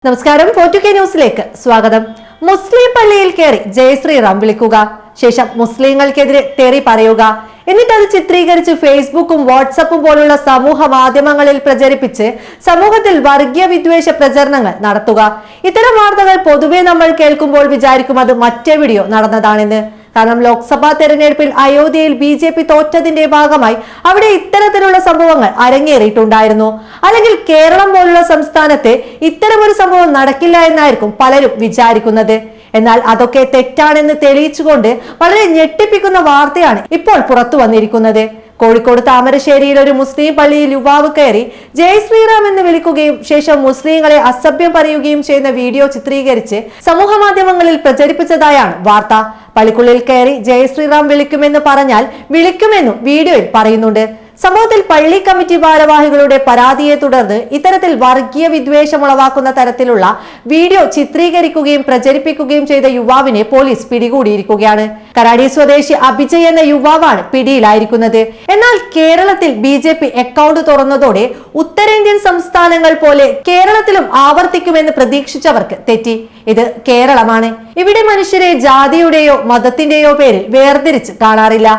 നമസ്കാരം, 4K ന്യൂസിലേക്ക് സ്വാഗതം. മുസ്ലിം പള്ളിയിൽ കയറി ജയ് ശ്രീറാം വിളിക്കുക, ശേഷം മുസ്ലിങ്ങൾക്കെതിരെ തെറി പറയുക, എന്നിട്ട് അത് ചിത്രീകരിച്ച് ഫേസ്ബുക്കും വാട്സപ്പും പോലുള്ള സമൂഹ മാധ്യമങ്ങളിൽ പ്രചരിപ്പിച്ച് സമൂഹത്തിൽ വർഗീയ വിദ്വേഷ പ്രചരണങ്ങൾ നടത്തുക. ഇത്തരം വാർത്തകൾ പൊതുവെ നമ്മൾ കേൾക്കുമ്പോൾ വിചാരിക്കും അത് മറ്റെവിടെയോ നടന്നതാണെന്ന്. കാരണം ലോക്സഭാ തെരഞ്ഞെടുപ്പിൽ അയോധ്യയിൽ BJP തോറ്റതിന്റെ ഭാഗമായി അവിടെ ഇത്തരത്തിലുള്ള സംഭവങ്ങൾ അരങ്ങേറിയിട്ടുണ്ടായിരുന്നു. അല്ലെങ്കിൽ കേരളം പോലുള്ള സംസ്ഥാനത്ത് ഇത്തരമൊരു സംഭവം നടക്കില്ല എന്നായിരിക്കും പലരും വിചാരിക്കുന്നത്. എന്നാൽ അതൊക്കെ തെറ്റാണെന്ന് തെളിയിച്ചുകൊണ്ട് വളരെ ഞെട്ടിപ്പിക്കുന്ന വാർത്തയാണ് ഇപ്പോൾ പുറത്തു വന്നിരിക്കുന്നത്. കോഴിക്കോട് താമരശ്ശേരിയിൽ ഒരു മുസ്ലിം പള്ളിയിൽ യുവാവ് കയറി ജയ് ശ്രീറാം എന്ന് വിളിക്കുകയും ശേഷം മുസ്ലിങ്ങളെ അസഭ്യം പറയുകയും ചെയ്യുന്ന വീഡിയോ ചിത്രീകരിച്ച് സമൂഹ മാധ്യമങ്ങളിൽ പ്രചരിപ്പിച്ചതായാണ് വാർത്ത. പള്ളിക്കുള്ളിൽ കയറി ജയ് ശ്രീറാം വിളിക്കുമെന്ന് പറഞ്ഞാൽ വിളിക്കുമെന്നും വീഡിയോയിൽ പറയുന്നുണ്ട്. സംഭവത്തിൽ പള്ളി കമ്മിറ്റി ഭാരവാഹികളുടെ പരാതിയെ തുടർന്ന് ഇത്തരത്തിൽ വർഗീയ വിദ്വേഷമുളവാക്കുന്ന തരത്തിലുള്ള വീഡിയോ ചിത്രീകരിക്കുകയും പ്രചരിപ്പിക്കുകയും ചെയ്ത യുവാവിനെ പോലീസ് പിടികൂടിയിരിക്കുകയാണ്. കരാടി സ്വദേശി അഭിജയ് എന്ന യുവാവാണ് പിടിയിലായിരിക്കുന്നത്. എന്നാൽ കേരളത്തിൽ BJP അക്കൗണ്ട് തുറന്നതോടെ ഉത്തരേന്ത്യൻ സംസ്ഥാനങ്ങൾ പോലെ കേരളത്തിലും ആവർത്തിക്കുമെന്ന് പ്രതീക്ഷിച്ചവർക്ക് തെറ്റി. ഇത് കേരളമാണ്. ഇവിടെ മനുഷ്യരെ ജാതിയുടെയോ മതത്തിന്റെയോ പേരിൽ വേർതിരിച്ച് കാണാറില്ല.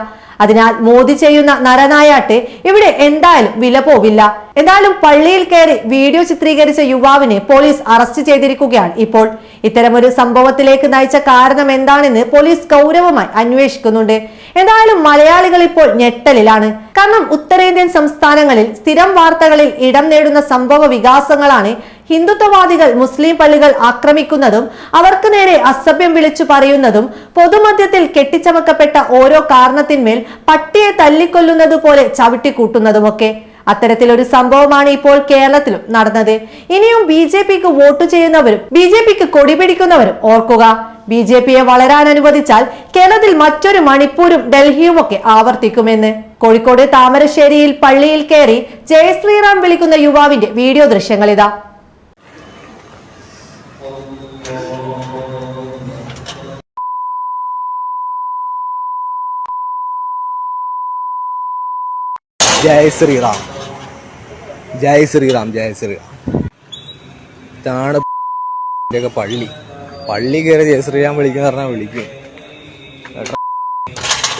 അതിനാൽ മോദി ചെയ്യുന്ന നരനായാട്ട് ഇവിടെ എന്തായാലും വില പോവില്ല. എന്നാലും പള്ളിയിൽ കയറി വീഡിയോ ചിത്രീകരിച്ച യുവാവിനെ പോലീസ് അറസ്റ്റ് ചെയ്തിരിക്കുകയാണ്. ഇപ്പോൾ ഇത്തരമൊരു സംഭവത്തിലേക്ക് നയിച്ച കാരണം എന്താണെന്ന് പോലീസ് ഗൗരവമായി അന്വേഷിക്കുന്നുണ്ട്. എന്തായാലും മലയാളികൾ ഇപ്പോൾ ഞെട്ടലിലാണ്. കാരണം ഉത്തരേന്ത്യൻ സംസ്ഥാനങ്ങളിൽ സ്ഥിരം വാർത്തകളിൽ ഇടം നേടുന്ന സംഭവ വികാസങ്ങളാണ് ഹിന്ദുത്വവാദികൾ മുസ്ലിം പള്ളികൾ ആക്രമിക്കുന്നതും അവർക്ക് നേരെ അസഭ്യം വിളിച്ചു പറയുന്നതും പൊതുമധ്യത്തിൽ കെട്ടിച്ചമക്കപ്പെട്ട ഓരോ കാരണത്തിന്മേൽ പട്ടിയെ തല്ലിക്കൊല്ലുന്നത് പോലെ ചവിട്ടിക്കൂട്ടുന്നതുമൊക്കെ. അത്തരത്തിലൊരു സംഭവമാണ് ഇപ്പോൾ കേരളത്തിലും നടന്നത്. ഇനിയും BJPക്ക് വോട്ട് ചെയ്യുന്നവരും BJPക്ക് കൊടി പിടിക്കുന്നവരും ഓർക്കുക, BJPയെ വളരാൻ അനുവദിച്ചാൽ കേരളത്തിൽ മറ്റൊരു മണിപ്പൂരും ഡൽഹിയും ഒക്കെ ആവർത്തിക്കുമെന്ന്. കോഴിക്കോട് താമരശ്ശേരിയിൽ പള്ളിയിൽ കയറി ജയ് ശ്രീറാം വിളിക്കുന്ന യുവാവിന്റെ വീഡിയോ ദൃശ്യങ്ങളിതാ. ജയ് ശ്രീറാം, ജയ് ശ്രീറാം, ജയ് ശ്രീറാം. ഇതാണ് പള്ളി കയറി ജയ് ശ്രീറാം വിളിക്കുന്ന പറഞ്ഞാൽ വിളിക്കും.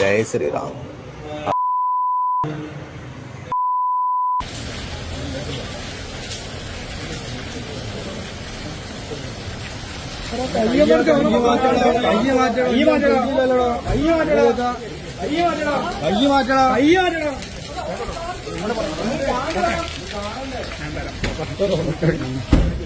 ജയ് ശ്രീറാം.